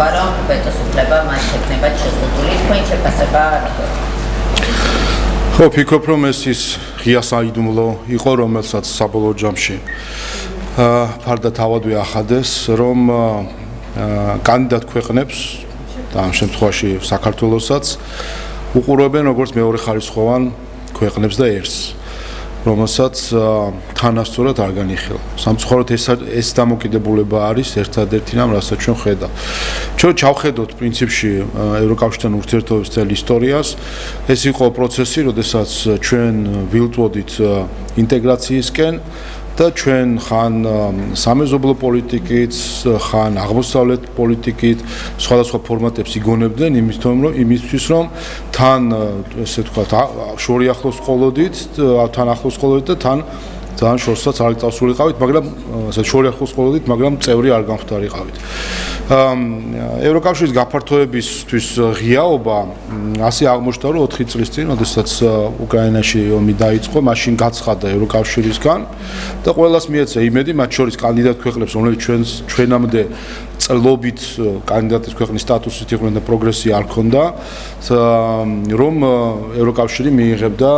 ითქვა, რომ ვეტოს უფლება მათ ექნება შეზღუდული, თქვენი შეფასება როგორია? ხო, ფიქრობ, რომ ეს ის ღია საიდუმლო იყო, რომელსაც საბოლოო ჯამში ფარდათ ავადვე ახადეს, რომ კანდიდატ ქვეყნებს და ამ შემთხვევაში საქართველოსაც უყურებენ როგორც მეორე ხარისხოვან ქვეყნებს და ერთს, რომელსაც თანასწორად არ განიხილავ. Სამწუხაროდ ეს დამოკიდებულება არის ერთადერთი რამ, რასაც ჩვენ ხედავთ. ჩვენ ჩავხედოთ პრინციპში ევროკავშირთან ურთიერთობების წელ ისტორიას. ეს იყო პროცესი, როდესაც ჩვენ ვილტვოდით ინტეგრაციისკენ და ჩვენ ხან სამეზობლო პოლიტიკით, ხან აღმოსავლეთ პოლიტიკით, სხვადასხვა ფორმატებს იგონებდნენ იმისთვის, რომ თან, ესე ვთქვათ, შორი ახლოს ყოლოდით, თან ახლოს ყოლოდით და თან ძალიან შორსაც არ წავსულიყავით, მაგრამ ასე შორი ახლოს ყოლოდით, მაგრამ წევრი არ გამختارიყავით. ევროკავშირის გაფართოებისთვის ღიაობა ასე აღმოჩნდა, რომ 4 წლის წინ, როდესაც უკრაინაში ომი დაიწყო, მაშინ გაცხადა ევროკავშირისგან და ყველას მიეცა იმედი, მათ შორის კანდიდატ ქვეყნებს, რომლებიც ჩვენამდე წლობით კანდიდატის ქვეყნის სტატუსით იყვნენ და პროგრესი არ ქონდა, რომ ევროკავშირი მიიღებდა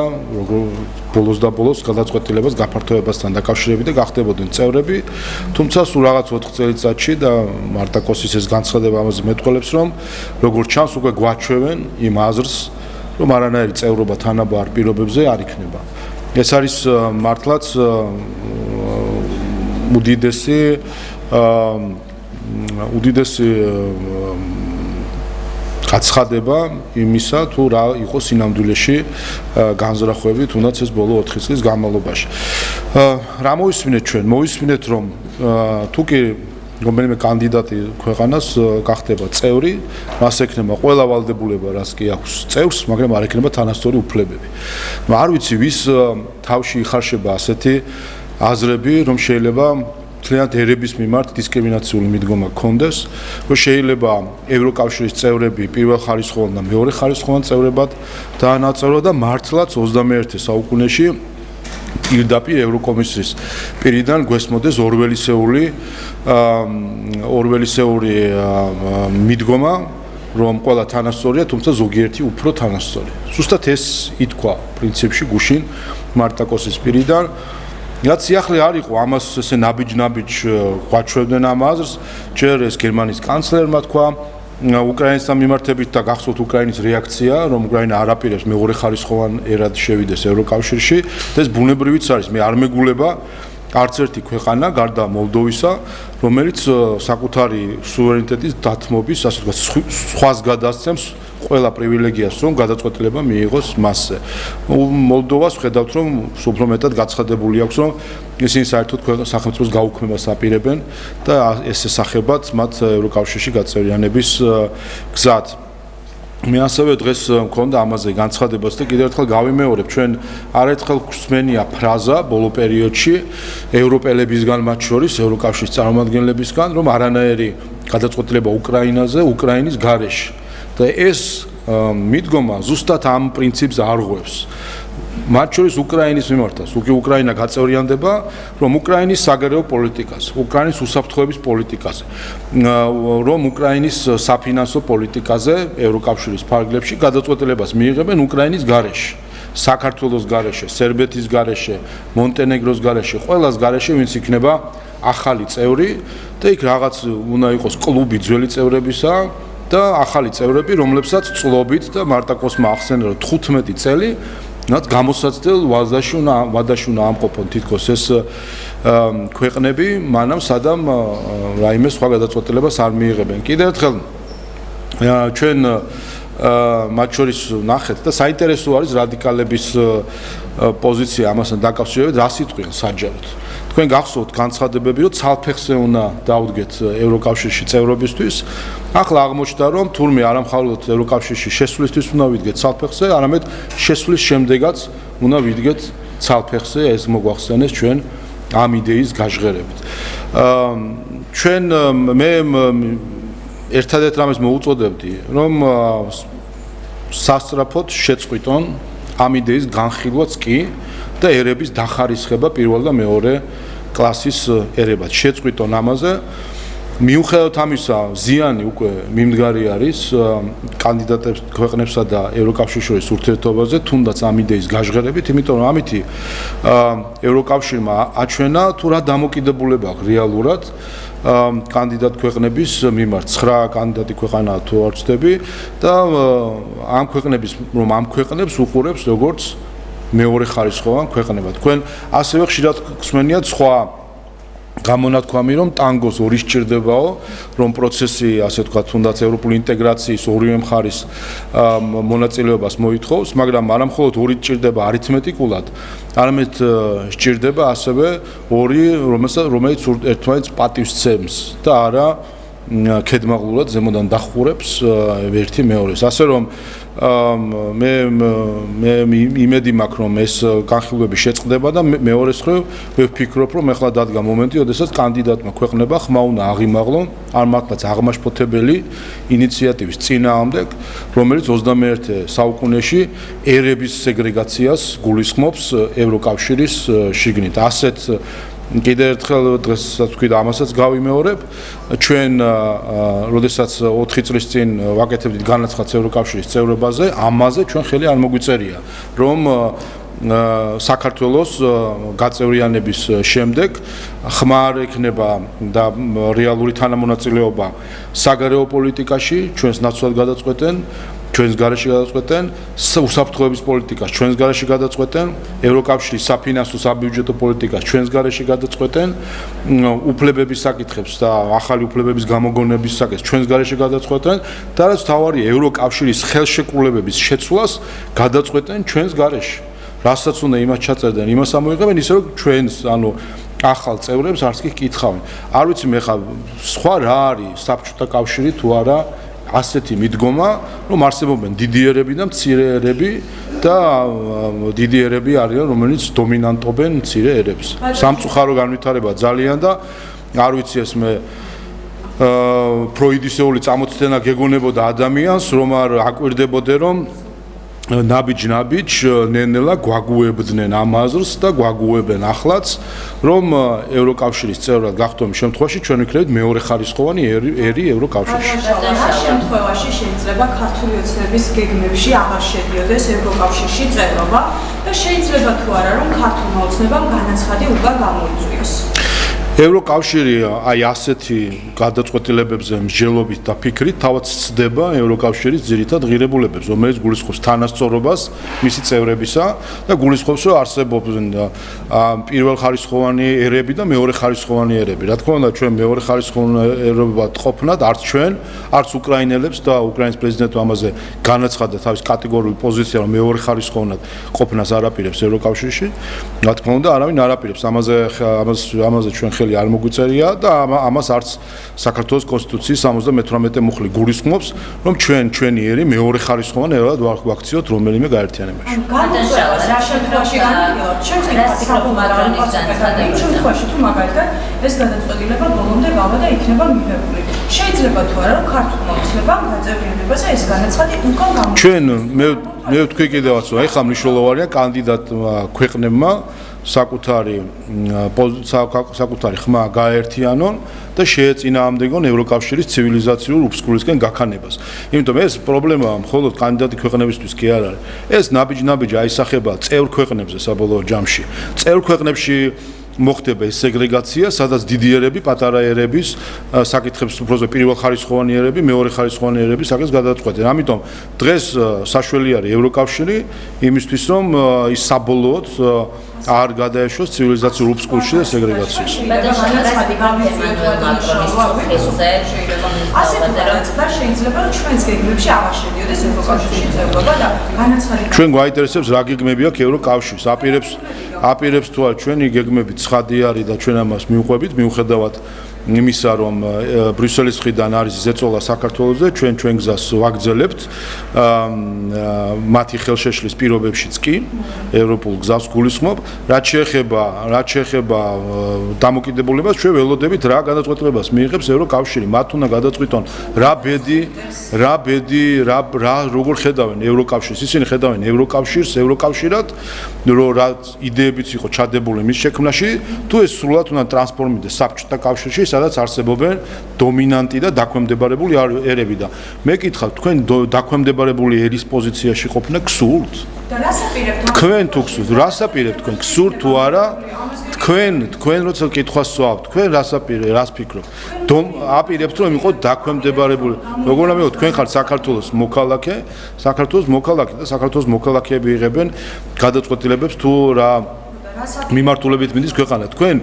ბოლოს და ბოლოს გადაწყვეტილებას გაფართოებასთან დაკავშირებით და გახდებოდნენ წევრები, თუმცა სულ რაღაც 4 წელიწადში და მარტაკოსის ეს განცხადება ამაზე მეტყველებს, რომ როგორც ჩანს უკვე გვაჩვევენ იმ აზრს, რომ არანაირი წევრობა თანაბარ პირობებზე არ იქნება. ეს არის მართლაც უდიდესი გაცხადება იმისა, თუ რა იყო სინამდვილეში განზრახვები, თუნდაც ეს ბოლო 4 წლის განმავლობაში. რა მოვისმინეთ ჩვენ? მოვისმინეთ, რომ თუ კი რომელიმე კანდიდატი ქვეყანას გახდება წევრი, მას ექნება ყველა ვალდებულება, რაც კი აქვს წევრს, მაგრამ არ ექნება თანასწორი უფლებები. არ ვიცი, ვის თავში იხარშება ასეთი აზრები, რომ შეიძლება მთლიანად ერების მიმართ დისკრიმინაციული მიდგომა გქონდეს, რომ შეიძლება ევროკავშირის წევრები პირველ ხარისხოვან და მეორე ხარისხოვან წევრებად დაანაწევრონ და მართლაც 21 საუკუნეში პირდაპირ ევროკომისიის პირიდან გვესმოდეს ორველისეული მიდგომა, რომ ყველა თანასწორია, თუმცა ზოგიერთი უფრო თანასწორი. ზუსტად ეს ითქვა პრინციპში გუშინ მარტაკოსის პირიდან. რაც სიახლე არ იყო, ამას ესე ნაბიჯ გვაჩვევდნენ ამ აზრს, ჯერ ეს გერმანიის კანცლერმა თქვა უკრაინასთან მიმართებით და გახსოვთ უკრაინის რეაქცია, რომ უკრაინა არ აპირებს მეორე ხარისხოვან ერად შევიდეს ევროკავშირში და ეს ბუნებრივიც არის, მე არ მეგულება არც ერთი ქვეყანა, გარდა მოლდოვისა, რომელიც საკუთარი სუვერენიტეტის დათმობის, ასე ვთქვათ, სხვას გადასცემს ყველა პრივილეგიას, რომ გადაწყვეტილება მიიღოს მასზე. მოლდოვას ხედავთ, რომ უფრო მეტად გაცხადებული აქვს, რომ ისინი საერთოდ სახელმწიფოს გაუქმებას აპირებენ და ეს ესახებათ მათ ევროკავშირში გაწევრიანების გზად. მე ასევე დღეს მქონდა ამაზე განცხადებას და კიდევ ერთხელ გავიმეორებ, ჩვენ არაერთხელ გვსმენია ფრაზა ბოლო პერიოდში ევროპელებისგან, მათ შორის ევროკავშირის წარმომადგენლებისგან, რომ არანაირი გადაწყვეტილება უკრაინაზე, უკრაინის გარეშე. და ეს მიდგომა ზუსტად ამ პრინციპს არღვევს. მათ შორის უკრაინის მიმართაც, უკრაინა გაწევრიანდება, რომ უკრაინის საგარეო პოლიტიკაზე, უკრაინის უსაფრთხოების პოლიტიკაზე, რომ უკრაინის საფინანსო პოლიტიკაზე ევროკავშირის ფარგლებში გადაწყვეტილებას მიიღებენ უკრაინის გარეშე, საქართველოს გარეშე, სერბეთის გარეშე, მონტენეგროს გარეშე, ყველას გარეშე, ვინც იქნება ახალი წევრი და იქ რაღაც უნდა იყოს კლუბი ძველი წევრებისა და ახალი წევრები, რომლებსაც წლობით და მარტაკოსმა ახსენა, რომ 15 წელი რაც გამოსაცდელ ვადაში უნდა ამყოფონ თითქოს ეს ქვეყნები, მანამ სადამ რაიმე სხვა გადაწყვეტილებას არ მიიღებენ. კიდევ ერთხელ ჩვენ მათ შორის ნახეთ და საინტერესო არის რადიკალების პოზიცია ამასთან დაკავშირებით, რას იტყვიან საჯაროდ. თქვენ გახსოვთ განცხადებები, რომ ცალფეხზე უნდა დაუდგეთ ევროკავშირში წევრობისთვის. ახლა აღმოჩნდა, რომ თურმე არამხოლოდ ევროკავშირში შესვლისთვის უნდა ვიდგეთ ცალფეხზე, არამედ შესვლის შემდეგაც უნდა ვიდგეთ ცალფეხზე, ეს მოგვახსენეს ჩვენ ამ იდეის გაჟღერებით. ჩვენ მე ერთადერთ რამეს მოუწოდებდი, რომ სასწრაფოდ შეწყვიტონ ამ იდეის განხილვაც კი და ერების დახარისხება პირველ და მეორე კლასის ერებად. შეწყვიტონ ამაზე მიუხედავად ამისა, ზიანი უკვე მიმდგარი არის კანდიდატებს ქვეყნებსა და ევროკავშირის შორის ურთიერთობაზე, თუნდაც ამ იდეის გაჟღერებით, იმიტომ რომ ამითი ევროკავშირმა აჩვენა თუ რა დამოკიდებულება აქვს რეალურად კანდიდატ ქვეყნების მიმართ. 9 კანდიდატი ქვეყანაა თუ არ ვცდები და ამ ქვეყნებს უყურებს როგორც მეორე ხარისხოვან ქვეყნებად. თქვენ ასევე ხშირად გსმენიათ სხვა გამონათქვამი რომ ტანგოს ორი სჭირდებაო, რომ პროცესი, ასე ვთქვათ, თუნდაც ევროპული ინტეგრაციის ორივე მხარის მონაწილეობას მოითხოვს, მაგრამ არა მხოლოდ ორი სჭირდება არითმეტიკულად, არამედ სჭირდება ასევე ორი, რომელიც ერთმანეთს პატივს სცემს და არა ქედმაღლურად ზემოდან დახურებს ერთი მეორეს. ასე რომ მე იმედი მაქვს რომ ეს განხილვები შეწყდება და მეორეს მხრივ მე ვფიქრობ რომ ეხლა დადგა მომენტი, როდესაც კანდიდატმა ქვეყნება ხმა უნდა აღიმაღლონ არ მართლაც აღმაშფოთებელი ინიციატივის წინააღმდეგ, რომელიც 21 საუკუნეში ერების სეგრეგაციას გულისხმობს ევროკავშირის შიგნით. ასეთ კიდევ ერთხელ დღესაც ვქვი და ამასაც გავიმეორებ, ჩვენ როდესაც 4 წლის წინ ვაკეთებდით განაცხადს ევროკავშირის წევრობაზე, ამაზე ჩვენ ხელი არ მოგვიწერია, რომ საქართველოს გაწევრიანების შემდეგ ხმა არ ექნება და რეალური თანამონაწილეობა საგარეო პოლიტიკაში, ჩვენს ნაცვლად გადაწყვეტენ, ჩვენს გარეშე გადაწყვეტენ, უსაფრთხოების პოლიტიკას ჩვენს გარეშე გადაწყვეტენ, ევროკავშირის საფინანსო საბიუჯეტო პოლიტიკას ჩვენს გარეშე გადაწყვეტენ, უფლებების საკითხებს და ახალი უფლებების გამოგონების საკითხებს ჩვენს გარეშე გადაწყვეტენ და რაც თავარია ევროკავშირის ხელშეკრულებების შეცვლას გადაწყვეტენ ჩვენს გარეშე. რასაც უნდა იმას ჩაწერდნენ, იმას ამოიღებენ, ისე რომ ჩვენს, ახალ წევრებს არც კი კითხავენ. არ ვიცი მე ხა სხვა რა არის საბჭოთა კავშირი თუ არა ასეთი მიდგომა, რომ არსებობენ დიდი ერები და მცირე ერები და დიდი ერები არიან, რომელიც დომინანტობენ მცირე ერებს. სამწუხარო განვითარება ძალიან და არ ვიცი ეს მე ფროიდისეული წამოწდენა გეგონებოდა ადამიანს, რომ არ აკვირდებოდე რომ ნაბიჯ ნენელა გვაგუებდნენ ამ აზრს და გვაგუებენ ახლაც, რომ ევროკავშირის წევრად გახდომის შემთხვევაში ჩვენ ვიქნებით მეორე ხარისხოვანი ერი ევროკავშირში. რა შემთხვევაში შეიძლება ქართული ოცნების გეგმებში აღარ შედიოდეს ევროკავშირში წევრობა და შეიძლება თუ არა რომ ქართულმა ოცნებამ განაცხადი უკვე გამოიწვიოს. ევროკავშირი აი ასეთი გადაწყვეტილებებზე მსჯელობით და ფიქრით თავად ცდება ევროკავშირის ძირითად ღირებულებებს, რომელიც გულისხმობს თანასწორობას მისი წევრებისა და გულისხმობს, რომ არსებობენ პირველხარისხოვანი ერები და მეორეხარისხოვანი ერები. რა თქმა უნდა, ჩვენ მეორეხარისხოვანი ერებად ყოფნად არც ჩვენ, არც უკრაინელებს და უკრაინის პრეზიდენტმა ამაზე განაცხადა თავის კატეგორიული პოზიცია, რომ მეორეხარისხოვანად ყოფნას არ აპირებს ევროკავშირში. რა თქმა უნდა, არავინ არ აპირებს ამაზე ჩვენ არ მოგვიწერია და ამას არც საქართველოს კონსტიტუციის 78 მუხლი გულისხმობს, რომ ჩვენი ერი მეორე ხარისხოვანი ერად ვაქციოთ რომელიმე გაერთიანებაში. რა შემთხვევაში განვიხილოთ? შემთხვევაში თუ მაგალითად ეს გადაწყვეტილება ბოლომდე გავა და იქნება მიღებული. შეიძლება თუ არა რომ ქართულმა ოცნებამ გაწევრიანებაზე ეს განაცხადი უკან გამოიწვიოს. ჩვენ მე ვთქვი კიდევაც, რომ ეხლა მნიშვნელოვანია კანდიდატ ქვეყნებმა საკუთარი ხმა გაერთიანონ და შეეწინააღმდეგონ ევროკავშირის ცივილიზაციურ უფსკვლისკენ გაქანებას. იმიტომ ეს პრობლემა მხოლოდ კანდიდატი ქვეყნებისთვის კი არ არის. ეს ნაბიჯ აისახება წევრ ქვეყნებზე საბოლოო ჯამში. წევრ ქვეყნებში მოხდება ეს სეგრეგაცია, სადაც დიდი ერები, პატარა ერების საკითხებს უბრალოდ პირველხარისხოვანი ერები, მეორეხარისხოვანი ერები საკითხს გადაწყვეტენ. ამიტომ დღეს საშველი არის ევროკავშირი იმისთვის, რომ ის საბოლოოდ არ გადაეშვოს ცივილიზაციურ უფსკვლში და სეგრეგაციაში. შეიძლება რომ ჩვენს გეგმებში აღარ შედიოდეს ევროკავშირში წევრობა და განაცხადი. ჩვენ გვაინტერესებს რა გეგმები აქვს ევროკავშირს. აპირებს თუ არა ჩვენი გეგმები ცხადი არის და ჩვენ ამას მივყვებით, მიუხედავად იმისა, რომ ბრიუსელის მხრიდან არის ზეწოლა საქართველოზე, ჩვენ გზას ვაგრძელებთ მათი ხელშეშლის პირობებშიც კი ევროპულ გზას გულისხმობ. რაც შეეხება დამოკიდებულებას, ჩვენ ველოდებით რა გადაწყვეტილებას მიიღებს ევროკავშირი. მათ უნდა გადაწყვიტონ რა როგორ ხედავენ ევროკავშირს. ისინი ხედავენ ევროკავშირს ევროკავშირად, რომ რა იდეებიც იყო ჩადებული მის შექმნაში, თუ ეს სრულად უნდა ტრანსფორმირდეს საბჭოთა კავშირში, სადაც არსებობენ დომინანტი და დაქვემდებარებული ერები და მე კითხავ, თქვენ დაქვემდებარებული ერის პოზიციაში ყოფნა გსურთ? და რას აპირებთ? თქვენ თუ გსურთ, რას აპირებთ თქვენ? გსურთ თუ არა? თქვენ როცა კითხვას სვავთ, თქვენ რას ფიქრობთ? აპირებთ რომ იყოთ დაქვემდებარებული. როგორ ამბობ, თქვენ ხართ საქართველოს მოქალაქე და საქართველოს მოქალაქეები იღებენ გადაწყვეტილებებს თუ რა მიმართულებით მიდის ქვეყანა. თქვენ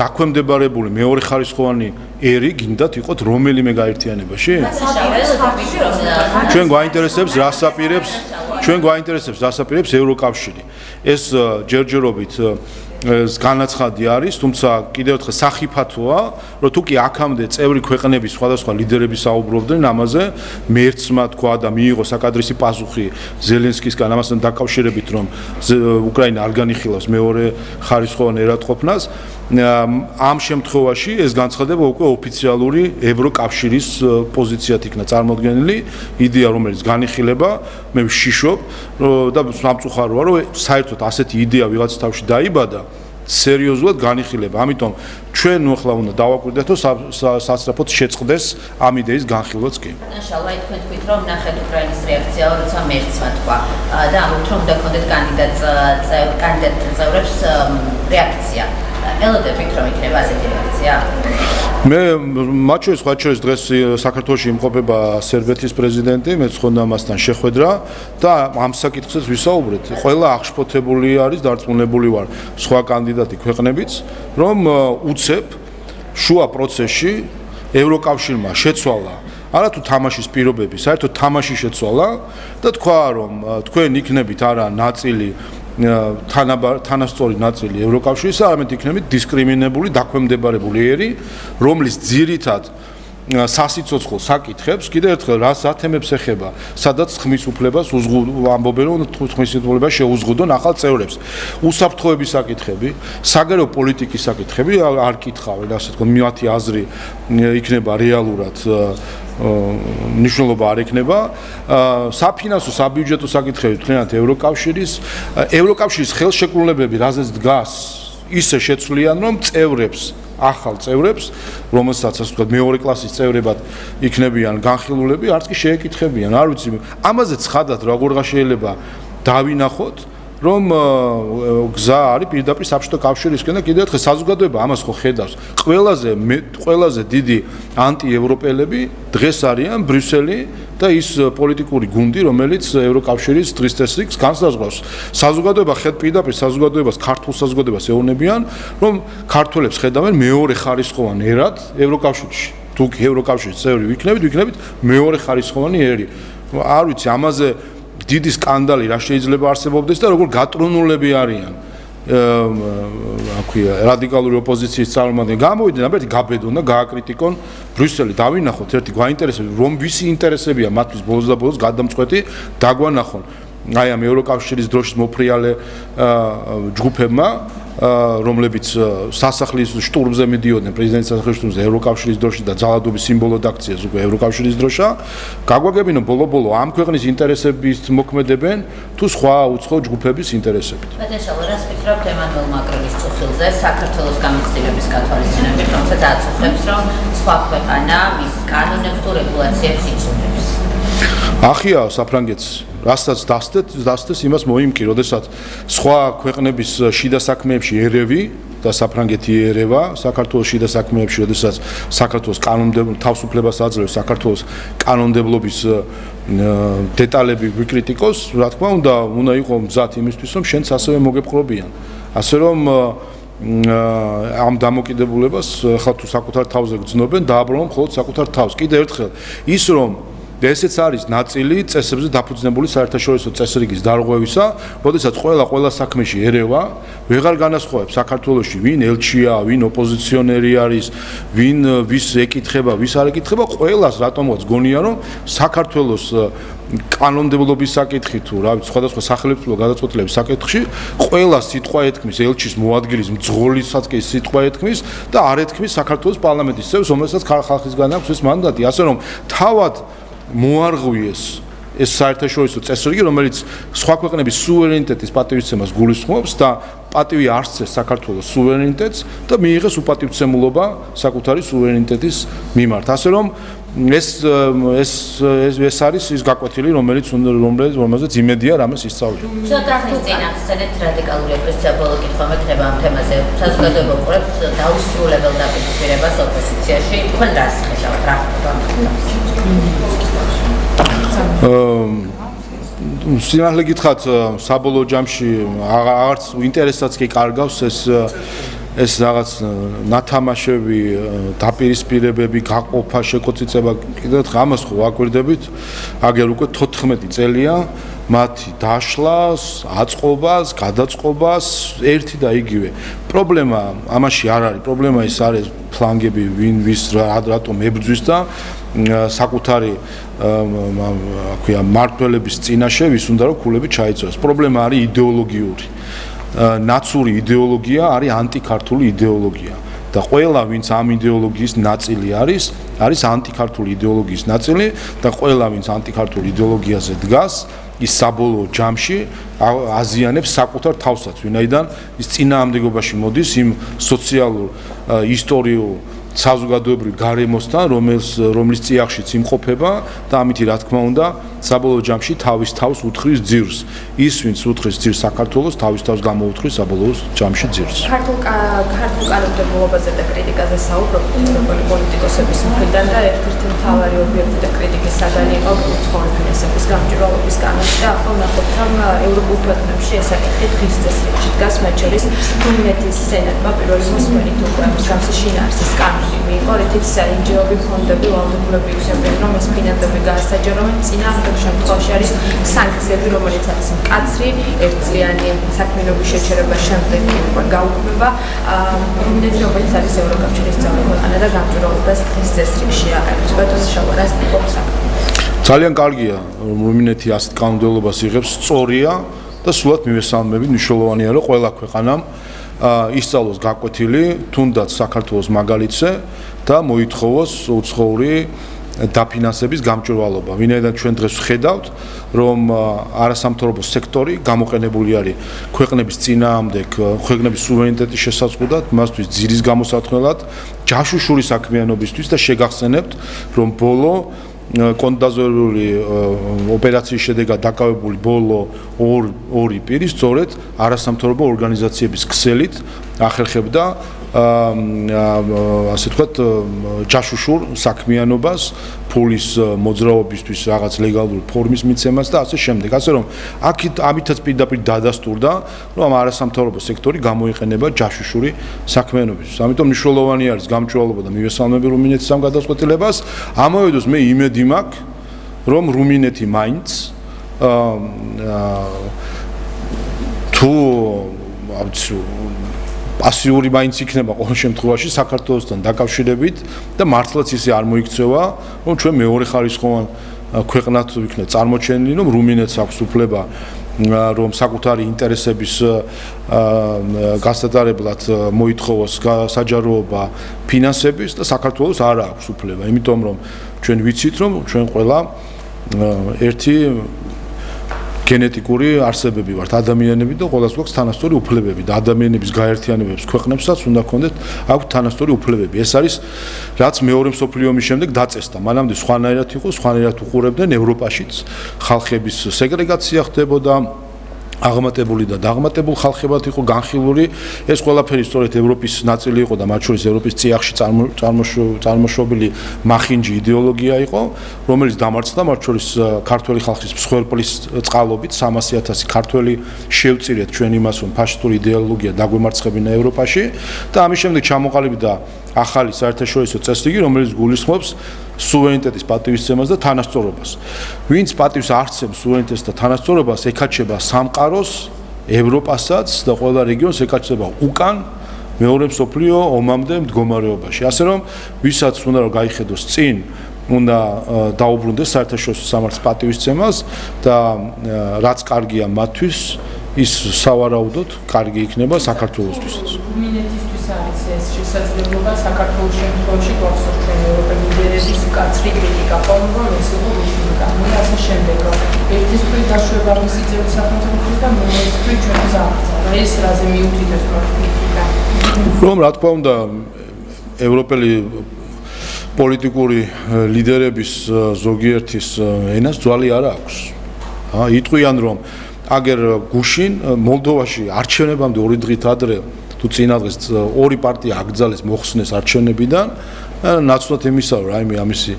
დაქვემდებარებული მეორე ხარისხოვანი ერი გინდათ იყოთ რომელიმე გაერთიანებაში? ჩვენ გვაინტერესებს რას აპირებს ევროკავშირი. ეს ჯერჯერობით განაცხადი არის, თუმცა კიდევ ერთხელ სახიფათოა, რომ თუ კი აქამდე წევრი ქვეყნების სხვადასხვა ლიდერები საუბრობდნენ ამაზე, მერცმა თქვა და მიიღო საკადრისი პასუხი ზელენსკისგან ამასთან დაკავშირებით, რომ უკრაინა არ განიხილავს მეორე ხარისხოვან ერადყოფნას. ამ შემთხვევაში ეს განცხადება უკვე ოფიციალური ევროკავშირის პოზიციად იქნა წარმოდგენილი, იდეა რომელიც განიხილება, მე ვშიშობ და სამწუხაროა, რომ საერთოდ ასეთი იდეა ვიღაც თავში დაიბადა, სერიოზულად განიხილება. ამიტომ ჩვენ ახლა უნდა დავაკვირდეთ, რომ სასწრაფოდ შეწყდეს ამ იდეის განხილვაც კი. ნაშალვა თქვენ თქვით, რომ ნახეთ უკრაინის რეაქცია, როცა მერცმა თქვა და ამით რომ უნდა გქონდეთ კანდიდატ წევრებს რეაქცია. ელოდებით რომ იქნება ასეთი რეაქცია? მე მათ შორის დღეს საქართველოში იმყოფება სერბეთის პრეზიდენტი, მეც ხონდა ამასთან შეხვედრა და ამ საკითხზეც ვისაუბრეთ. ყველა აღშფოთებული არის, დარწმუნებული ვარ სხვა კანდიდატი ქვეყნებიც, რომ უცებ შუა პროცესში ევროკავშირმა შეცვალა არათუ თამაშის პირობები, საერთოდ თამაში შეცვალა და თქვა, რომ თქვენ იქნებით არა ნაწილი თანასწორი ნაწილი ევროკავშირისა, არამედ იქნებით დისკრიმინებული, დაქვემდებარებული ერი, რომლის ძირითად სასიცოცხლო საკითხებს, კიდევ ერთხელ რას ათემებს ეხება, სადაც ხმის უფლებას ამბობენ, რომ ხმის უფლება შეუზღუდონ ახალ წევრებს. უსაფრთხოების საკითხები, საგარეო პოლიტიკის საკითხები არ კითხავენ, ასე თქო, მათი აზრი იქნება რეალურად ნიშნულობა არ ექნება. საფინანსო, საბიუჯეტო საკითხები თქვენად ევროკავშირის ხელშეკრულებები, რაზეც დგას, ისე შეცვლიან, რომ ახალ წევრებს, რომელსაც ასე ვთქვათ, მეორე კლასის წევრებად იქნებიან განხილულები, არც კი შეეკითხებიან. არ ვიცი, ამაზე ცხადად როგორღა შეიძლება დავინახოთ, რომ გზა არის პირდაპირ საბჭოთა კავშირისკენ და კიდევ ერთხელ საზოგადოება ამას ხო ხედავს. ყველაზე დიდი ანტიევროპელები დღეს არიან ბრიუსელი და ის პოლიტიკური გუნდი, რომელიც ევროკავშირის დღის წესრიგს განსაზღვრავს. საზოგადოება პირდაპირ საზოგადოებას, ქართულ საზოგადოებას ეუბნებიან, რომ ქართველებს ხედავენ მეორე ხარისხოვან ერად ევროკავშირში. თუ ევროკავშირის წევრი ვიქნებით მეორე ხარისხოვანი ერი. არ ვიცი, ამაზე დიდი სკანდალი რა შეიძლება არსებობდეს და როგორ გატრონულები არიან რადიკალური ოპოზიციის წარმომადგენლები. გამოვიდნენ, აბერტი გაბედონ და გააკრიტიკონ ბრიუსელი. დავინახოთ, ერთი გვაინტერესებს, რომ ვისი ინტერესებია მათთვის ბოლოს და ბოლოს გადამწყვეტი დაგვანახონ. აი ამ ევროკავშირის დროშის მოფრიალე ჯგუფებმა, რომლებიც სასახლის შტურმზე მიდიოდნენ, პრეზიდენტის სასახლის შტურმზე ევროკავშირის დროშის და ძალადობის სიმბოლოდ აქციას უკვე ევროკავშირის დროშა, გაგვაგებინო ბოლო-ბოლო ამ ქვეყნის ინტერესების მოქმედებენ თუ სხვა უცხო ჯგუფების ინტერესებით. ბატონო, რას ფიქრობთ ემანუელ მაკრონის წუხილზე საქართველოს გამოცდილების გათვალისწინებით, რომელსაც აწუხებს, რომ სხვა ქვეყანა მის კანონებს თუ რეგულაციებს იცნობს? ახია საფრანგეთს რასაც დასდეს იმას მოიმკი, როდესაც სხვა ქვეყნების შიდა საქმეებში ერევი და საფრანგეთი ერევა საქართველოს შიდა საქმეებში, როდესაც საქართველოს თავისუფლებას აძლევს საქართველოს კანონმდებლობის დეტალები ვიკრიტიკოს, რა თქმა უნდა იყო მზად იმისთვის, რომ შენც ასევე მოგეპყრობიან. ასე რომ ამ დამოკიდებულებას ხა თუ საკუთარ თავზე გძნობენ, დააბრუნონ მხოლოდ საკუთარ თავს. კიდევ ერთხელ ის რომ და ესეც არის ნაწილი წესებზე დაფუძნებული საერთაშორისო წესრიგის დარღვევისა, როდესაც ყველა საქმეში ერევა ვეღარ განასხვავებს საქართველოში ვინ ელჩია, ვინ ოპოზიციონერი არის, ვის ეკითხება, ვის არ ეკითხება, ყველას რატომღაც გონია, რომ საქართველოს კანონმდებლობის საკითხი თუ რა ვიცი, სხვადასხვა სახელმწიფო გადაწყვეტილების საკითხში ყველა სიტყვა ეთქმის ელჩის მოადგილის მძღოლისაც კი სიტყვა ეთქმის და არ ეთქმის საქართველოს პარლამენტის წევრს, რომელსაც ხალხისგან აქვს ეს მანდატი, ასე რომ თავად მოარღვიეს ეს საერთაშორისო წესრიგი, რომელიც სხვა ქვეყნების სუვერენიტეტის პატივისცემას გულისხმობს და პატივი არცეს საქართველოს სუვერენიტეტს და მიიღეს უპატივცემულობა საკუთარი სუვერენიტეტის მიმართ. ასე რომ ეს არის ის გაკვეთილი, რომელზეც იმედია რამეს ისწავლეთ. ცოტა ხნის წინ ახსენეთ რადიკალური ეკლესია ბოლო კითხვა მექნება ამ თემაზე. საზოგადოება უყურებს დაუსრულებელ დაპირისპირებას ოპოზიციაში. თქვენ რას ხედავთ? რა ხდება? სინამდვილე გითხრათ, საბოლოო ჯამში აღარც ინტერესაც კი კარგავს ეს რაღაც ნათამაშები, დაპირისპირებები, გაყოფა, შეკოწიწება, კიდევ ამას ხო აკვირდებით, აგერ უკვე 14 წელია მათი დაშლას, აწყობას, გადაწყობას ერთი და იგივე. პრობლემა ამაში არ არის, პრობლემა ის არის ფლანგები, ვის რატომ ებრძვის და საკუთარი მმართველების წინაშე ვის უნდა რომ ქულები ჩაიწვეს. პრობლემა არის იდეოლოგიური. ნაცური იდეოლოგია არის ანტიქართული იდეოლოგია და ყველა ვინც ამ იდეოლოგიის ნაწილი არის ანტიქართული იდეოლოგიის ნაწილი და ყველა ვინც ანტიქართული იდეოლოგიაზე დგას ის საბოლოო ჯამში აზიანებს საკუთარ თავსაც, ვინაიდან ის წინააღმდეგობაში მოდის იმ სოციალურ ისტორიულ საზოგადოებრივ გარემოსთან, რომლის წიაღშიც იმყოფება და ამითი რა თქმა უნდა საბოლოო ჯამში თავის თავს უთხრის ძირს. ის ვინც უთხრის ძირს საქართველოს, თავის თავს გამოუთხრის საბოლოო ჯამში ძირს. ქართულ კანონმდებლობაზე და კრიტიკაზე საუბრობთ პოლიტიკოსების მხრიდან და ერთ-ერთი მთავარი ობიექტი და კრიტიკის საგანი იყო უცხოური ფინანსების გამჭვირვალობის კანონი და ახლა ვნახოთ რომ ევროპულ ქვეყნებში ეს საკითხი დღის წესრიგში დგას, მათ შორის რუმინეთის სენატმა პირველი მოსმენით უკვე მსგავსი შინაარსის კანონი მიიღო, რითიც საინჟინრო ფონდები ვალდებულები იხსენებენ რომ ეს ფინანსები გაასაჯაროენ წინააღმდეგ შემთხვევაში არის სანქციები, რომელიც არის მკაცრი, ერთწლიანი საქმიანობის შეჩერების შემდეგ უკვე გაუქმება. რუმინეთი, რომელიც არის ევროკავშირის წევრი ქვეყანა და გამჭვირვალობას დღის წესრიგში აყენებს. ბატონ შავარას ნიკობს აქ. ძალიან კარგია, რომ რუმინეთი ასეთ კანონმდებლობას იღებს, სწორია და სულად მივესალმები, მნიშვნელოვანია, რომ ყველა ქვეყანამ ისწავლოს გაკვეთილი, თუნდაც საქართველოს მაგალითზე და მოითხოვოს უცხოური დაფინანსების გამჭვირვალობა. ვინაიდან ჩვენ დღეს ვხედავთ, რომ არასამთავრობო სექტორი გამოყენებული არის ქვეყნების წინააღმდეგ, ქვეყნების სუვერენიტეტის შესაძლებლად, მასთვის ძირის გამოსათქმელად, ჯაშუშური საქმიანობისთვის და შეგახსენებთ, რომ ბოლო კონდაზორული ოპერაციის შედეგად დაკავებული ბოლო ორი პირი სწორედ არასამთავრობო ორგანიზაციების ქსელით ახერხებდა ასე ვთქვათ ჯაშუშურ საქმიანობას, ფულის მოძრაობისთვის რაღაც ლეგალური ფორმის მიცემას და ასე შემდეგ. ასე რომ ამითაც პირდაპირ დადასტურდა, რომ არასამთავრობო სექტორი გამოიყენება ჯაშუშური საქმიანობისთვის. ამიტომ მნიშვნელოვანი არის გამჭვირვალობა და მივესალმები რუმინეთის ამ გადაწყვეტილებას. ამავე დროს მე იმედი მაქვს, რომ რუმინეთი მაინც თუ პასიური მაინც იქნება ყოველ შემთხვევაში საქართველოსთან დაკავშირებით და მართლაც ისე არ მოიქცევა, რომ ჩვენ მეორე ხარისხოვან ქვეყნად ვიქნეთ წარმოჩენილი, რომ რუმინეთს აქვს უფლება რომ საკუთარი ინტერესების გასატარებლად მოითხოვოს საჯაროობა ფინანსების და საქართველოს არ აქვს უფლება, იმიტომ რომ ჩვენ ვიცით, რომ ჩვენ ყველა ერთი გენეტიკური არსებები ვართ, ადამიანები და ყველას გვაქვს თანასწორი უფლებები და ადამიანების გაერთიანებებს ქვეყნებსაც უნდა ქონდეთ აქვთ თანასწორი უფლებები. ეს არის რაც მეორე მსოფლიო ომის შემდეგ დაწესდა. მანამდე სხვანაირად იყო, სხვანაირად უყურებდნენ ევროპაშიც ხალხების სეგრეგაცია ხდებოდა. აღმატებული და დაღმატებულ ხალხებად იყო განხილული. ეს ყველაფერი სწორედ ევროპის ნაწილი იყო და მათ შორის ევროპის წიაღში წარმოშობილი მახინჯი იდეოლოგია იყო, რომელიც დამარცხდა მათ შორის ქართველი ხალხის მსხვერპლის წყალობით 300,000 ქართველი შევწირეთ ჩვენ იმას, რომ ფაშისტური იდეოლოგია დაგვემარცხებინა ევროპაში და ამის შემდეგ ჩამოყალიბდა ახალი საერთაშორისო წესრიგი, რომელიც გულისხმობს სუვერენიტეტის პატივისცემას და თანასწორობას. ვინც პატივს არცემს სუვერენიტეტს და თანასწორობას, ეკაჩება სამყაროს, ევროპასაც და ყველა რეგიონს ეკაჩება უკან მეორე მსოფლიო ომამდე მდგომარეობაში. ასე რომ, ვისაც უნდა რომ გაიხედოს წინ, უნდა დაუბრუნდეს საერთაშორისო სამართლის პატივისცემას და რაც კარგია მათთვის, ის სავარაუდოდ კარგი იქნება საქართველოსთვისაც. რუმინეთისთვის არის ეს შესაძლებლობა საქართველოს შემთხვევაში გვახსოვს ჩვენ ევროპელი ლიდერების მკაცრი კრიტიკა, რომ ეს იყო რუსული კანონი, ასე შემდეგ. ერთის მხრივ დაშვება მისი წევრი სახელმწიფოების და მეორეს მხრივ ჩვენი ზაღწა. ეს რაზე მიუთითებს პრაქტიკა? რომ რა თქმა უნდა ევროპელი პოლიტიკური ლიდერების ზოგიერთის ენას ძვალი არ აქვს. იტყვიან რომ აგერ გუშინ მოლდოვაში არჩევნებამდე 2 დღით ადრე თუ წინა დღეს ორი პარტია აკრძალეს მოხსნეს არჩევნებიდან ნაცვლად იმისა რომ რაიმე ამისი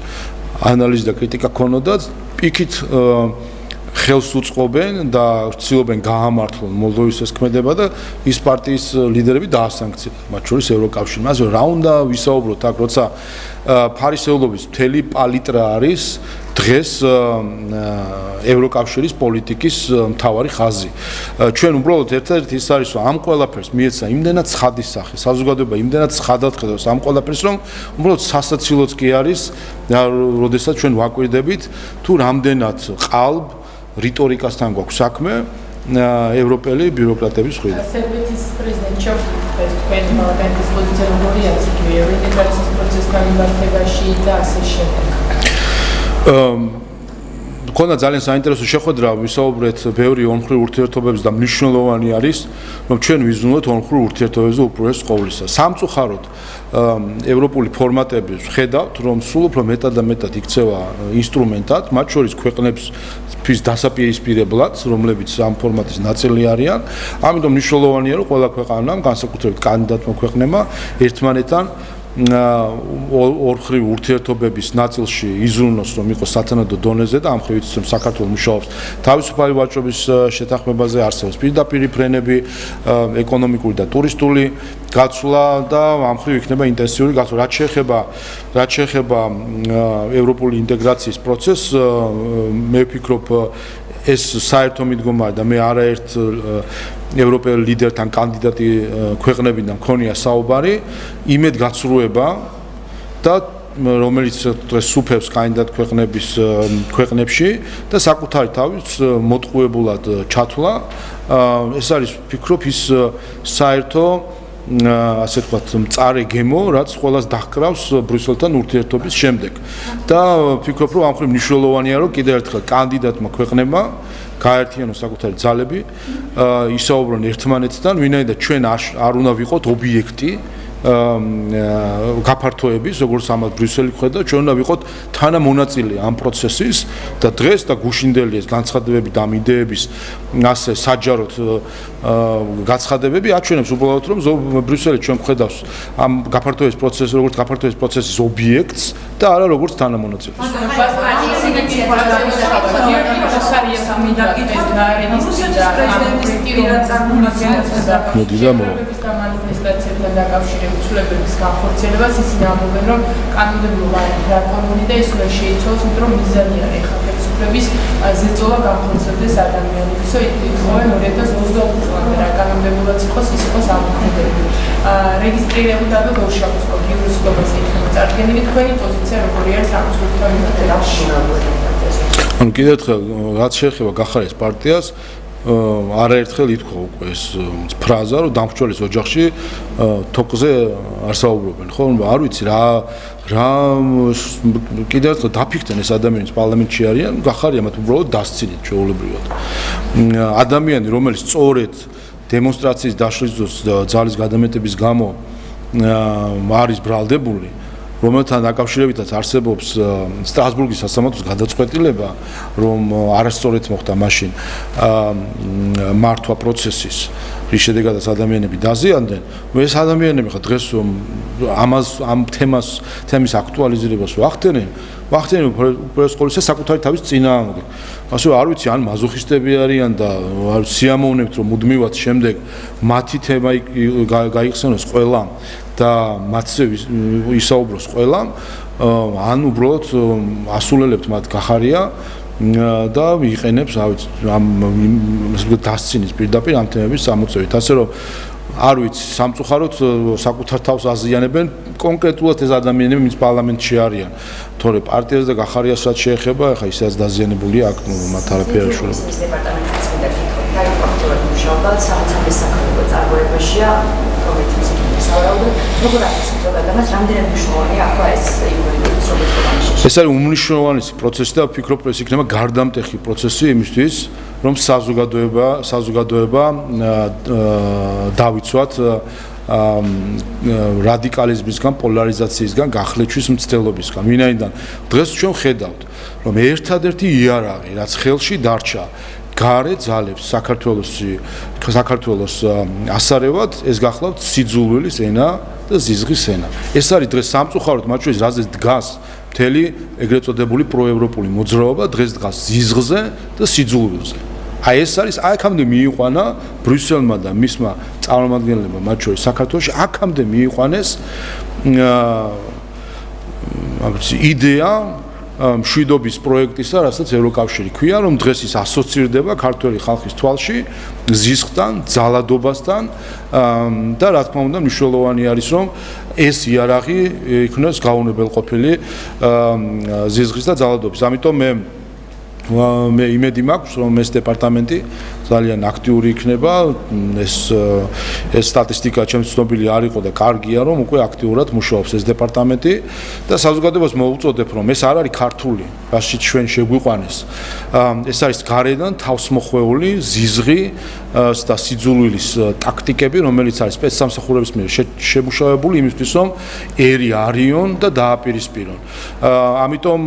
ანალიზი და კრიტიკა ქონოდათ პიკით ხელს უწყობენ და ცდილობენ გაამართლონ მოლდოვის ეს ქმედება და ის პარტიის ლიდერები დაასანქციონეს მათ შორის ევროკავშირმა. ასე რა უნდა ვისაუბროთ აქ როცა ფარისეულობის მთელი პალიტრა არის დღეს ევროკავშირის პოლიტიკის მთავარი ხაზი. ჩვენ უბრალოდ ერთ-ერთი ის არის რომ ამ ყველაფერს მიეცა იმდენად ცხადი სახე, საზოგადოება იმდენად ცხადად ხედავს ამ ყველაფერს რომ უბრალოდ სასაცილოც კი არის, როდესაც ჩვენ ვაკვირდებით თუ რამდენად ყალბ რიტორიკასთან გვაქვს საქმე ევროპელი ბიუროკრატების მხრიდან. სერბეთის პრეზიდენტ ჩავთვალეთ თქვენ მაგალითად პოზიცია როგორი არის ევროინტეგრაციის პროცესთან მიმართებაში და ასე შემდეგ. ქონდა ძალიან საინტერესო შეხვედრა ვისაუბრეთ ბევრი ორმხრივ ურთიერთობებზე და მნიშვნელოვანი არის რომ ჩვენ ვიზრუნოთ ორმხრივ ურთიერთობებზე უპირველეს ყოვლისა. სამწუხაროდ ევროპული ფორმატები ვხედავთ რომ სულ უფრო მეტად და მეტად იქცევა ინსტრუმენტად, მათ შორის ქვეყნების დასაპირისპირებლად, რომლებიც ამ ფორმატის ნაწილი არიან. ამიტომ მნიშვნელოვანია რომ ყველა ქვეყანამ, განსაკუთრებით კანდიდატმა ქვეყნებმა ერთმანეთთან ორმხრივ ურთიერთობების ნაწილში იზრუნოს რომ იყოს სათანადო დონეზე და ამ ხრივით რომ საქართველოს მუშაობს თავისუფალი ვაჭრობის შეთანხმებაზე არსებობს პირდაპირ ფრენები ეკონომიკური და ტურისტული გაცვლა და ამ ხრივ იქნება ინტენსიური გაცვლა რაც შეეხება ევროპული ინტეგრაციის პროცესს მე ვფიქრობ ეს საერთო მიდგომაა და მე არაერთ ევროპელ ლიდერთან კანდიდატი ქვეყნებიდან მქონია საუბარი იმედგაცრუება და რომელიც დღეს სუფევს კანდიდატ ქვეყნებში და საკუთარი თავის მოტყუებულად ჩათვლა ეს არის ვფიქრობ ის საერთო ასე ვთქვათ მწარე გემო რაც ყველას დაჰკრავს ბრიუსელთან ურთიერთობის შემდეგ და ვფიქრობ რომ ამ ხრივ მნიშვნელოვანია რომ კიდევ ერთხელ კანდიდატმა ქვეყნებმა გაერთიანოს საკუთარი ძალები ისაუბრონ ერთმანეთთან ვინაიდან ჩვენ არ უნდა ვიყოთ ობიექტი გაფართოების როგორც ამათ ბრიუსელი ხედავ ჩვენ უნდა ვიყოთ თანამონაწილე ამ პროცესის და დღეს და გუშინდელი ეს განცხადებები და ამ იდეების ასე საჯაროდ გაცხადებები აჩვენებს უბრალოდ რომ ბრიუსელი ჩვენ ხედავს ამ გაფართოების პროცესს როგორც გაფართოების პროცესის ობიექტს და არა როგორც თანამონაწილეს მანიფესტაციებთან დაკავშირებით ცვლილებების განხორციელებას ისინი ამბობენ რომ კანონმდებლობა არის დრაკონული და ის უნდა შეიცვალოს, იმიტომ რომ მიზანი არის ხელისუფლების ზეწოლა განხორციელდეს ადამიანებისო ითხოვენ 2020 წლამდე რა კანონმდებლობაც იყოს ის იყოს ამოქმედებული. რეგისტრირებულა და დოშაპს გიურისკოპას იქნება წარდგენილი თქვენი პოზიცია როგორი არის ამ ცვლილთან მიმართებაში? ანუ კიდევ ერთხელ რაც შეეხება გახარეს პარტიას არაერთხელ ითქვა უკვე ეს ფრაზა რომ დამხმარების ოჯახში თოკზე არ საუბრობენ ხო არ ვიცი რა კიდევ ერთხელ დაფიქრდნენ ეს ადამიანის პარლამენტში არიან გახარია მათ უბრალოდ დასცინეთ ჩვეულებრივად ადამიანი რომელიც სწორედ დემონსტრაციის დაშლის ძალის გადამეტების გამო არის ბრალდებული რომელთან დაკავშირებითაც არსებობს სტრასბურგის სასამართლოს გადაწყვეტილება რომ არასწორად მოხდა მაშინ მართვა პროცესის რის შედეგადაც ადამიანები დაზიანდნენ ეს ადამიანები ხა დღეს ამ თემის აქტუალიზებას ვახდენენ უპირველეს ყოვლისა საკუთარი თავის წინააღმდეგ ასე არ ვიცი ან მაზოხისტები არიან და სიამოვნებთ რომ მუდმივად შემდეგ მათი თემა გაიხსენოს ყველამ და მათზე ისაუბროს ყველამ ან უბრალოდ ასულელებთ მათ გახარია და იყენებს ამ დასცინის პირდაპირ ამ თემების სამოწევით ასე რომ არ ვიცი სამწუხაროდ საკუთარ თავს აზიანებენ კონკრეტულად ეს ადამიანები ვინც პარლამენტში არიან თორე პარტიას და გახარიას რაც შეეხება ახლა ისაც დაზიანებულია აქ მათ არაფერი არ შეუძლია პროექტულად მუშაობა სამწუხაროდ საქართველოს წარმოებაშია პროექტის სავარაუდოდ როგორ ახსენებთ ზოგადად რამდენად მნიშვნელოვანია ახლა ეს ინვესტიციის პროცესი ეს არის უმნიშვნელოვანესი პროცესი და ვფიქრობ რომ ეს იქნება გარდამტეხი პროცესი იმისთვის რომ საზოგადოება დავიცვათ რადიკალიზმისგან, პოლარიზაციისგან, გახლეჩვის მცდელობისგან. ვინაიდან დღეს ჩვენ ხედავთ, რომ ერთადერთი იარაღი, რაც ხელში დარჩა გარე ძალებს საქართველოს ასარევად, ეს გახლავთ სიძულვილის ენა და ზიზღის ენა. ეს არის დღეს სამწუხაროდ მათ შორის რაზეც დგას მთელი ეგრეთ წოდებული პროევროპული მოძრაობა დღეს დგას ზიზღზე და სიძულვილზე. აი ეს არის აქამდე მიიყვანა ბრიუსელმა და მისმა წარმომადგენლებმა მათ შორის საქართველოში აქამდე მიიყვანეს იდეა მშვიდობის პროექტისა, რასაც ევროკავშირი ქვია, რომ დღეს ის ასოცირდება ქართველი ხალხის თვალში ზიზღთან, ძალადობასთან და რა თქმა უნდა მნიშვნელოვანი არის რომ ეს იარაღი იქნას გაუნებელყოფილი ზიზღის და ძალადობის. ამიტომ მე იმედი მაქვს რომ ეს დეპარტამენტი ძალიან აქტიური იქნება ეს სტატისტიკა ჩემს ცნობილი არ იყო და კარგია რომ უკვე აქტიურად მუშაობს ეს დეპარტამენტი და საზოგადოებას მოვუწოდებ რომ ეს არ არის ქართული რაშიც ჩვენ შეგვიყვანეს ეს არის გარედან თავსმოხვეული ზიზღი და სიძულვილის ტაქტიკები რომელიც არის სპეცსამსახურების მიერ შემუშავებული იმისთვის რომ ერი არიონ და დააპირისპირონ ამიტომ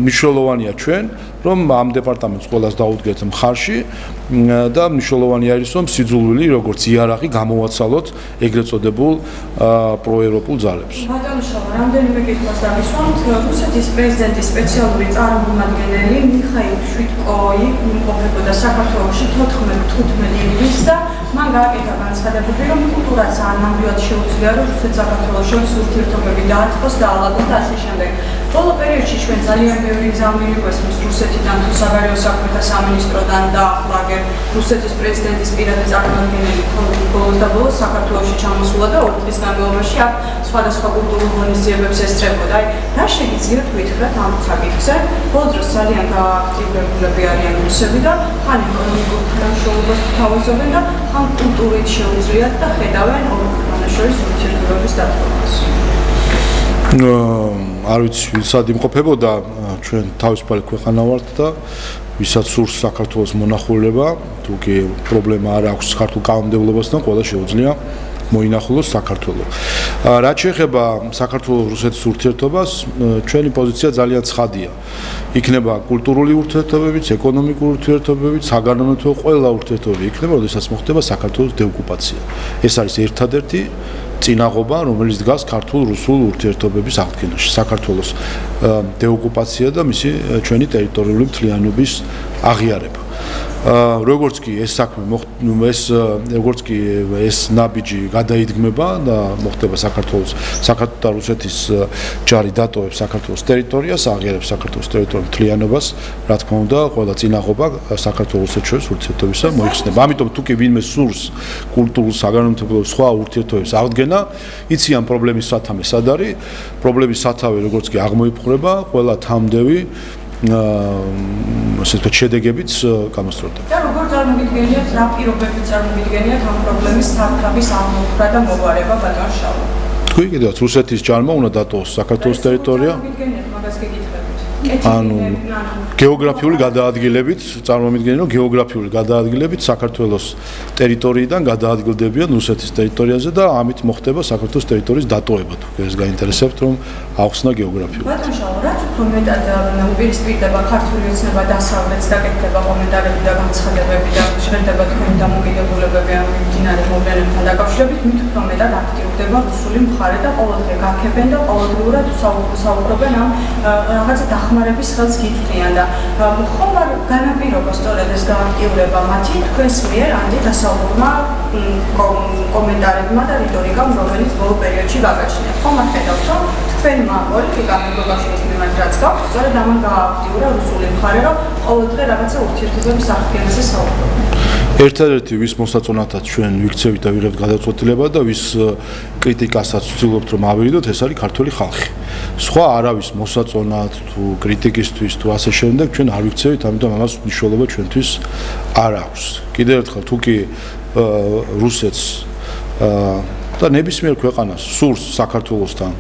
მნიშვნელოვანია ჩვენ რომ ამ დეპარტამენტს ყველას დაუდგეთ მხარში და მნიშვნელოვანი არის რომ სიძულვილი როგორც იარაღი გამოვაცალოთ ეგრეთ წოდებულ პროევროპულ ძალებს. ბატონო შავა, რამდენიმე კითხვას დავისვამთ. რუსეთის პრეზიდენტის სპეციალური წარმომადგენელი მიხაილ შვიდკოი იმყოფებოდა საქართველოში 14-15 ივლისს და მან გააკეთა განცხადებები რომ კულტურაც არ ნამდვილად შეუძლია რომ რუსეთ-საქართველოს შორის ურთიერთობები დააწყოს და ალაგოს და ასე შემდეგ. ბოლო პერიოდში ჩვენ ძალიან ბევრი გზავნილი გვესმის რუსეთიდან თუ საგარეო საქმეთა სამინისტროდან და ახლა რუსეთის პრეზიდენტის პირადი წარმომადგენელი ბოლოს და ბოლოს საქართველოში ჩამოსულა და 2 დღის განმავლობაში აქ სხვადასხვა კულტურულ ღონისძიებებს ესწრებოდა. რა შეგიძლიათ ვითხრათ ამ საკითხზე? ბოლო დროს ძალიან გააქტიურებულები არიან რუსები და ხან ეკონომიკურ თანამშრომლობას თავაზობენ და ხან კულტურით შეუძლიათ და ხედავენ ორ ქვეყანას შორის ურთიერთობების დათმობას. არ ვიცი, ვისაც იმყოფებოდა ჩვენ თავისუფალი ქვეყანა ვართ და ვისაც სურს საქართველოს მონახულება, თუ კი პრობლემა არ აქვს ქართულ კანონმდებლობასთან, ყველა შეუძლია მოინახულოს საქართველოს. რაც შეეხება საქართველოს-რუსეთის ურთიერთობას, ჩვენი პოზიცია ძალიან ცხადია. იქნება კულტურული ურთიერთობებიც, ეკონომიკური ურთიერთობებიც, საგანმანათლებლო ყველა ურთიერთობები იქნება, როდესაც მოხდება საქართველოს დეოკუპაცია. ეს არის ერთადერთი წინაღობა, რომელიც დგას ქართულ-რუსულ ურთიერთობების აღდგენაში. საქართველოს დეოკუპაცია და მისი ჩვენი ტერიტორიული მთლიანობის აღიარება. როგორც კი ეს საქმე როგორც კი ეს ნაბიჯი გადაიდგმება და მოხდება საქართველოს და რუსეთის ჯარი დატოვებს საქართველოს ტერიტორიას, აღიარებს საქართველოს ტერიტორიულ მთლიანობას, რა თქმა უნდა, ყველა წინაღობა საქართველოს შორის ურთიერთობისა მოიხსნება. ამიტომ თუ კი ვინმე სურს კულტურულ საგანმანათლებლო სხვა ურთიერთობების აღდგენა, იციან პრობლემის სათავე სად არის, პრობლემის სათავე როგორც კი აღმოიფხვრება, ყველა თამდევი ასე ვთქვათ შედეგებიც გამოსწორდება. და როგორ წარმოგიდგენიათ, რა პირობებით წარმოგიდგენიათ ამ პრობლემის სათავის აღმოფხვრა და მოგვარება ბატონ შავა? თქვი კიდევაც რუსეთის ჯარმა უნდა დატოვოს საქართველოს ტერიტორია. მაგას გეკითხებით. ანუ გეოგრაფიული გადაადგილებით წარმომიდგენია რომ გეოგრაფიული გადაადგილებით საქართველოს ტერიტორიიდან გადაადგილდებიან რუსეთის ტერიტორიაზე და ამით მოხდება საქართველოს ტერიტორიის დატოვება. თუ ეს გაინტერესებთ რომ ახსნა გეოგრაფიული. ბატონ შავა, რაც უფრო მეტად უპირისპირდება ქართული ოცნება დასავლეთს დაკეთდება კომენტარები და განცხადებები და შეერთება თქვენი დამოკიდებულებები ამ მიმდინარე მოვლენებთან დაკავშირებით, მით უფრო მეტად აქტიურდება რუსული მხარე და ყოველდღე გაქებენ და ყოველდღურად საუბრობენ ამ რაღაცა დახმარების ხელს გიწვიან და ხომ არ განაპირობა სწორედ ეს გააქტიურება მათი თქვენს მიერ ანტიდასავლურმა კომენტარებმა და რიტორიკამ, რომელიც ბოლო პერიოდში გაგაჩნია. ხომ არ ხედავთ, რომ ჩვენმა პოლიტიკამ ევროკავშირის მიმართ რაც გაქვს, სწორედ ამან გააქტიურა რუსული მხარე, რომ ყოველდღე რაღაცა ურთიერთობების აღდგენაზე საუბრობენ. ერთადერთი ვის მოსაწონათაც ჩვენ ვიქცევით და ვიღებთ გადაწყვეტილება და ვის კრიტიკასაც ვცდილობთ რომ ავირიდოთ, ეს არის ქართული ხალხი. სხვა არავის მოსაწონად თუ კრიტიკისთვის თუ ასე შემდეგ ჩვენ არ ვიქცევით, ამიტომ ამას მნიშვნელობა ჩვენთვის არ აქვს. კიდევ ერთხელ თუ კი რუსეთს და ნებისმიერ ქვეყანას სურს საქართველოსთან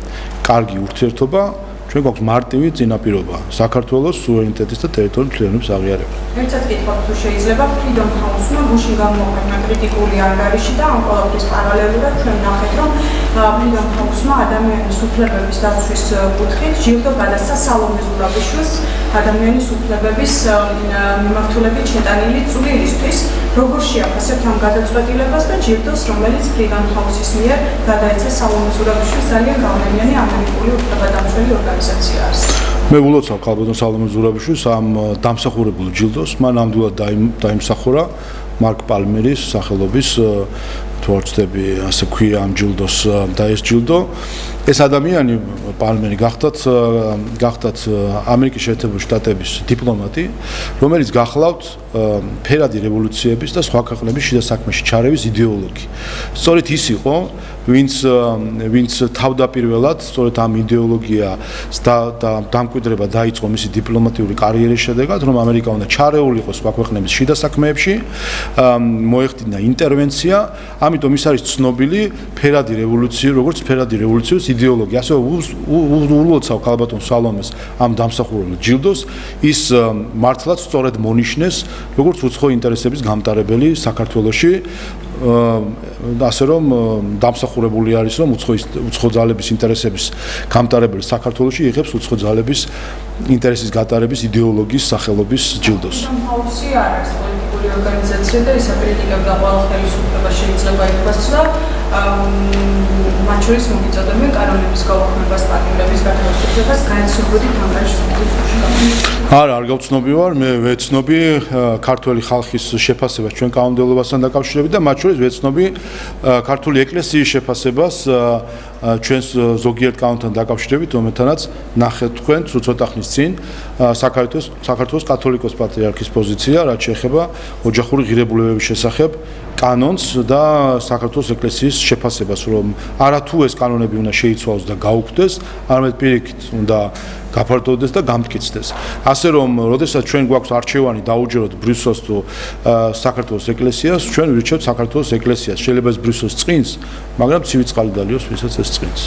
კარგი ურთიერთობა, ჩვენ გვაქვს მარტივი წინაპირობა საქართველოს სუვერენიტეტის და ტერიტორიული მთლიანობის აღიარება. ერთად გითხრათ თუ შეიძლება Freedom House-მა გუშინ გამოაქვეყნა კრიტიკული ანგარიში და ამ ყველაფრის პარალელურად ჩვენ ნახეთ რომ Freedom House-მა ადამიანის უფლებების დაცვის კუთხით ჯილდო გადასცა სალომე ზურაბიშვილს ადამიანის უფლებების მიმართულებით შეტანილი წვლილისთვის, როგორ შეაფასებთ ამ გადაწყვეტილებას და ჯილდოს, რომელიც Freedom House-ის მიერ გადაეცა სალომე ზურაბიშვილს ძალიან გავლენიანი ამერიკული უფლებადამცველი ორგანიზაცია არის. მე ულოცავ ქალბატონ სალომე ზურაბიშვილს ამ დამსახურებულ ჯილდოს, მან ნამდვილად დაიმსახურა მარკ პალმერის სახელობის თორცდები, ასე ქვია ამ ჯილდოს და ეს ჯილდო ეს ადამიანი პალმერი გახდათ ამერიკის შეერთებული შტატების დიპლომატი, რომელიც გახლავთ ფერადი რევოლუციების და სხვა ქვეყნების შიდა საქმეში ჩარევის იდეოლოგი. სწორედ ის იყო, ვინც თავდაპირველად სწორედ ამ იდეოლოგიას და დამკვიდრება დაიწყო მისი დიპლომატიური კარიერის შედეგად, რომ ამერიკა უნდა ჩარეულიყო სხვა ქვეყნების შიდა საქმეებში, მოეხდინა ინტერვენცია, ამიტომ ის არის ცნობილი ფერადი რევოლუცია, როგორც ფერადი რევოლუციის იდეოლოგია. ასე ულოცავ ქალბატონ სალომეს ამ დამსახურებულ ჯილდოს, ის მართლაც სწორედ მონიშნეს, როგორც უცხო ინტერესების გამტარებელი საქართველოში. ასე რომ დამსახურებული არის რომ უცხო ძალების ინტერესების გამტარებელი საქართველოში იღებს უცხო ძალების ინტერესის გატარების იდეოლოგიის სახელობის ჯილდოს. ჰაუსი არის პოლიტიკური ორგანიზაცია და ის აკრიტიკებდა ყველა ხელისუფლებას შეიძლება იფასწრა მათ შორის მოგიწოდებენ კანონების გაუქმებას, პატიმრების გათავისუფლებას, გაეცნობოდით ანგარიშს არ გავცნობი ვარ, მე ვეცნობი ქართული ხალხის შეფასებას ჩვენ კანონმდებლობასთან დაკავშირებით და მათ შორის ვეცნობი ქართული ეკლესიის შეფასებას ჩვენს ზოგიერთ კანონთან დაკავშირებით, რომელთანაც ნახეთ თქვენ ცოტა ხნის წინ საქართველოს კათოლიკოს პატრიარქის პოზიცია, რაც შეეხება ოჯახური ღირებულებების შესახებ კანონს და საქართველოს ეკლესიის შეფასებას, რომ არათუ ეს კანონები უნდა შეიცვალოს და გაუქმდეს, არამედ პირიქით უნდა გაფართოვდეს და გამტკიცდეს. ასე რომ, როდესაც ჩვენ გვაქვს არჩევანი დაუჯეროთ ბრიუსელს თუ საქართველოს ეკლესიას, ჩვენ ვირჩევთ საქართველოს ეკლესიას. შეიძლება ეს ბრიუსელს წინს, მაგრამ ცივი წყალი დალიოს, ვისაც ეს წინს.